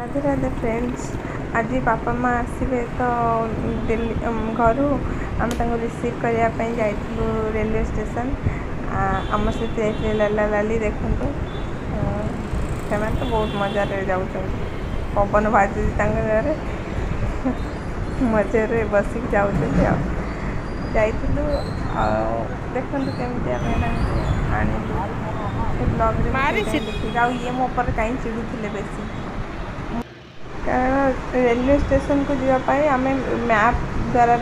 Radhe Radhe friends. आज बापा माँ आसबे तो दिल्ली घर आम रिसीव करने जाइलु रेलवे स्टेशन। आम सहित जाइए लाला लाली देखु से तो बहुत मजा जाऊँ पवन बाजू मजा बसिक जाऊँ देखु केमी आने ब्लॉग ये मो पर कहीं चिड़ुले बेसी कारण रेलवे स्टेशन को जावाई आम मैप द्वारा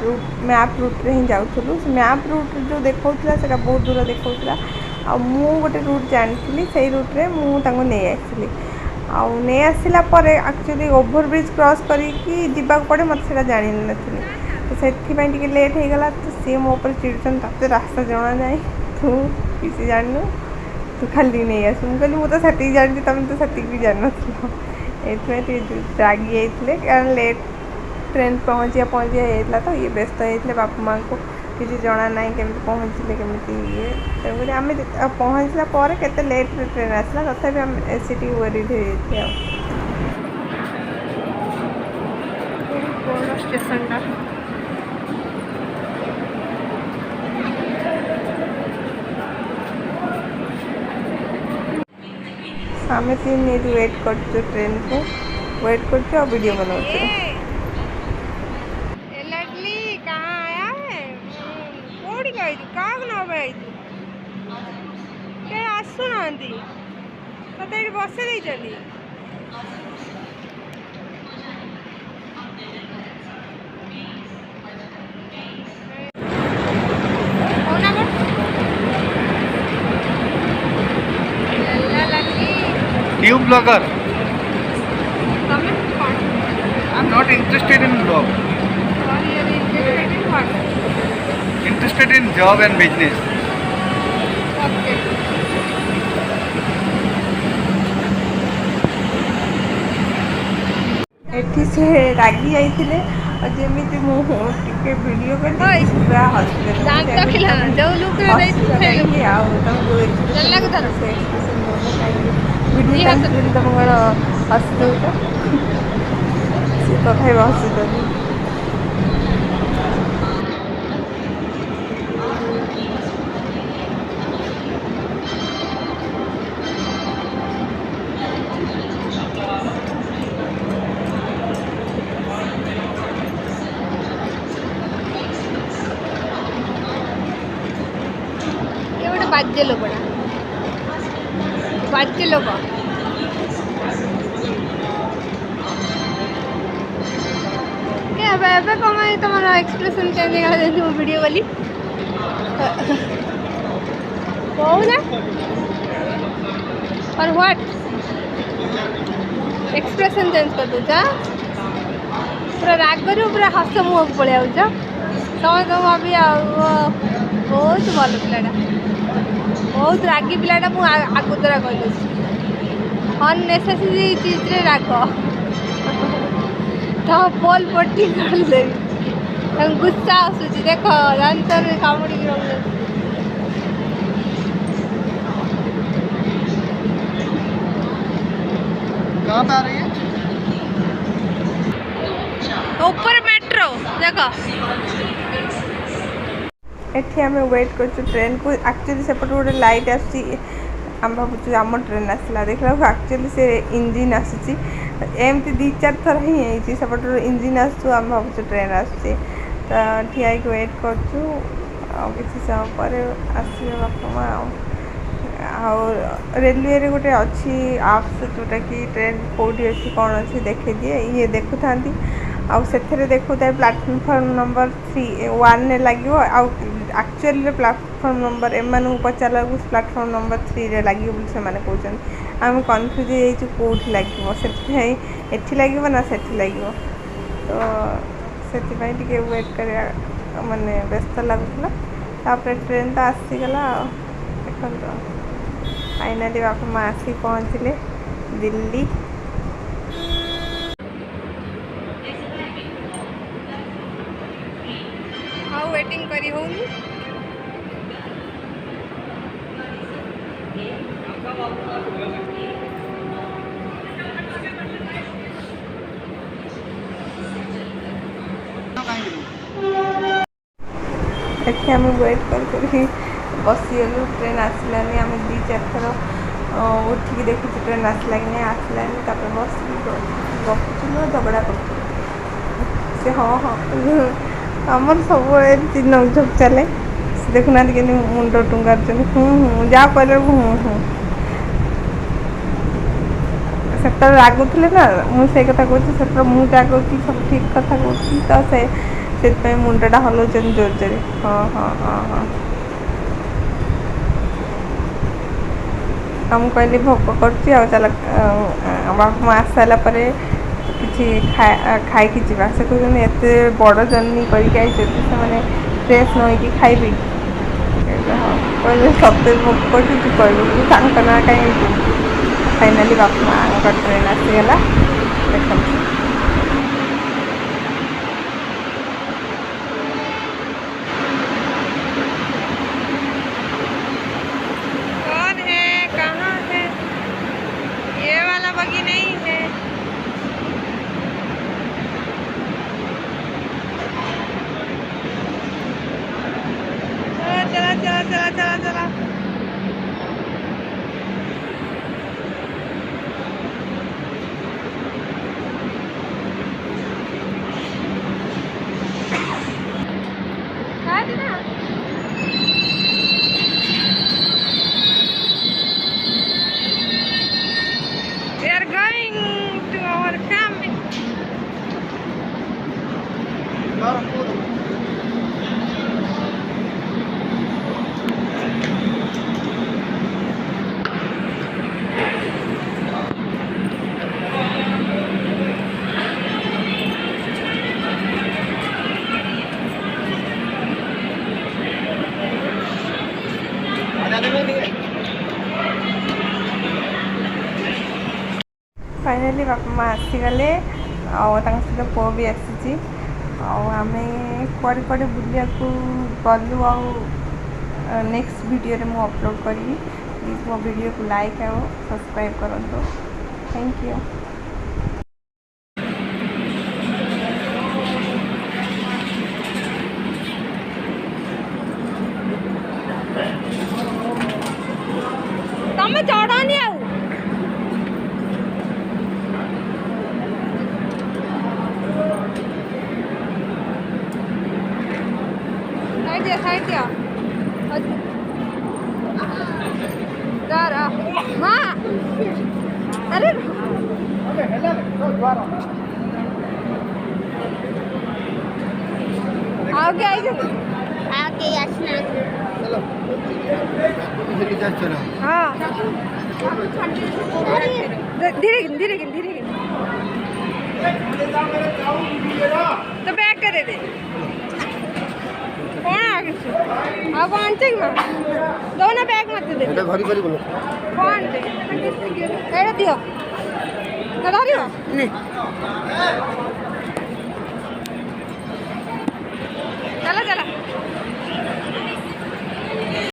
मैप रूट्रे ही जाऊँ। मैप रूट जो देखा से बहुत दूर देखा आ मु गोटे रूट जानी से रूट्रे मुझे नहीं आसला एक्चुअली ओवरब्रिज क्रॉस करके पड़े मत से जानी नी तो से लेट हो गला तो सी मो पर चिड़ुन ते रास्ता जना जाए तू किसी जानू तू खाली नहीं आस कहली मुझे तो जानी तुम तो भी जान ये रागी जाते कारण लेट ट्रेन पहुँचा तो ये व्यस्त होते बापा माँ को किसी जना ना केमी पहुँचले केमी ये तेणुक आम पहुँचला के लेट ट्रेन आसला तथा आम सीटी वरीड हो स्टेशन आम 3 मिनट वेट कर ट्रेन को वेट कर वीडियो बनाऊँ। कहाँ आया है कौड़ी क्या आसुना ते बसई चली New blogger. I'm not interested in blog. interested in what? Interested in job and business. Okay. एठी से रागी जाइथिले और जेमिति टे वीडियो कर पूरा हॉस्पिटल दांत रखिला जो लोग रे फेल आ तम जो चलला के तरफ से वीडियो तम गण हॉस्पिटल तो खाइ हॉस्पिटल बाज्य लोक बाज्य लोक कम तुम एक्सप्रेशन चेंज हो वीडियो वाली कहूना और व्हाट एक्सप्रेशन चेंज कर दूचा पूरा रागर पूरा हस मुह को पलि आउच तुम तुम भाभी बहुत भल पिलाटा बहुत रागी पिलाटा मुझे आगुतरा कहीदे अननेसेसरी चीज रे राग तो पोल पट्टी कर गुस्सा आसूची देख दांतर कामुड़ी कहाँ पे आ रही है? ऊपर मेट्रो देखो एठी आम वेट कर ट्रेन को एक्चुअली सेपट गोटे लाइट आम भावुँ आम ट्रेन आसला देखला एक्चुअली से इंजिन आसूसी एमती 2-4 थर ही सेपट इंजिन आसू आम भावुँ ट्रेन आसूसी तो ठिया वेट कर किसी समय पर आसवे बापा माँ रेलवे रे गोटे अच्छी आप्स जोटा कि ट्रेन कौटी अच्छी कौन अच्छी देखे दिए ये देखु था आउ से देखु प्लाटफॉर्म नंबर 1 लगे एक्चुअली प्लाटफॉर्म नंबर एम पचारा प्लाटफॉर्म नंबर 3 रे लगे से कहते आम कन्फ्यूज कौटी लगे से लगे ना से लगे तो से वेट कर माने व्यस्त लगुला ट्रेन तो आसीगला देखो फाइनाली बापा माँ आसिक पहुँचले दिल्ली वेटिंग करी होनी ଏଠି ଆମେ ୱେଟ୍ କରି ବସିଗଲୁ ଟ୍ରେନ୍ ଆସିଲାନି ଆମେ 2-4 ଥର ଉଠିକି ଦେଖିଛୁ ଟ୍ରେନ୍ ଆସିଲା କି ନାହିଁ ଆସିଲାନି ତାପରେ ବସିକି ଗପୁଥିଲୁ ଝଗଡ଼ା କରୁଥିଲୁ ସେ ହଁ ଆମର ସବୁବେଳେ ଏମିତି ନୋକଝୋକ ଚାଲେ ସେ ଦେଖୁନାହାନ୍ତି କେମିତି ମୁଣ୍ଡ ଟୁଙ୍ଗାରୁଛନ୍ତି ଯାହା କହିଲେ ସେତେବେଳେ ରାଗୁଥିଲେ ନା ମୁଁ ସେଇ କଥା କହୁଛି ସେତେବେଳେ ମୁଁ ଯାହା କହୁଛି ସବୁ ଠିକ୍ କଥା କହୁଛି ତ ସେଥିପାଇଁ ମୁଣ୍ଡଟା ହଲାଉଛନ୍ତି ଜୋର ଜୋରେ ହଁ ମୁଁ କହିଲି ଭୋକ କରୁଛି ଆଉ ଚାଲ ବାପା ମା ଆସି ସାରିଲା ପରେ କିଛି ଖାଇକି ଯିବା ସେ କହୁଛନ୍ତି ଏତେ ବଡ଼ ଜର୍ଣ୍ଣି କରିକି ଆଇଛନ୍ତି ସେମାନେ ଫ୍ରେଶ୍ ନହେଇକି ଖାଇବେ କହିଲେ ସତେ ଭୋକ କରୁଛି ତୁ କହିବୁ ତାଙ୍କ ନାଁ କାହିଁକି ଫାଇନାଲି ବାପା ମାଆଙ୍କ ଟ୍ରେନ୍ ଆସିଗଲା ଦେଖନ୍ତୁ बगी नहीं है चला We are going to our family. Finally बापा माँ आसीगले सहित पुओ भी आसी आम कड़े बुलिया गलु नेक्स्ट वीडियो रे मु अपलोड करी प्लीज मो वीडियो को लाइक और सब्सक्राइब करूँ थैंक यू तमें चढ़ानी आउ साइड दिया माँ अरे आगे चलो हाँ धीरे तो बैक करे दे कौन आगे आप कौन चेक मां दो ना बैग मत दे এটা ঘরি করি বলো कौन दे এটা দিও না ধরিও নে চলা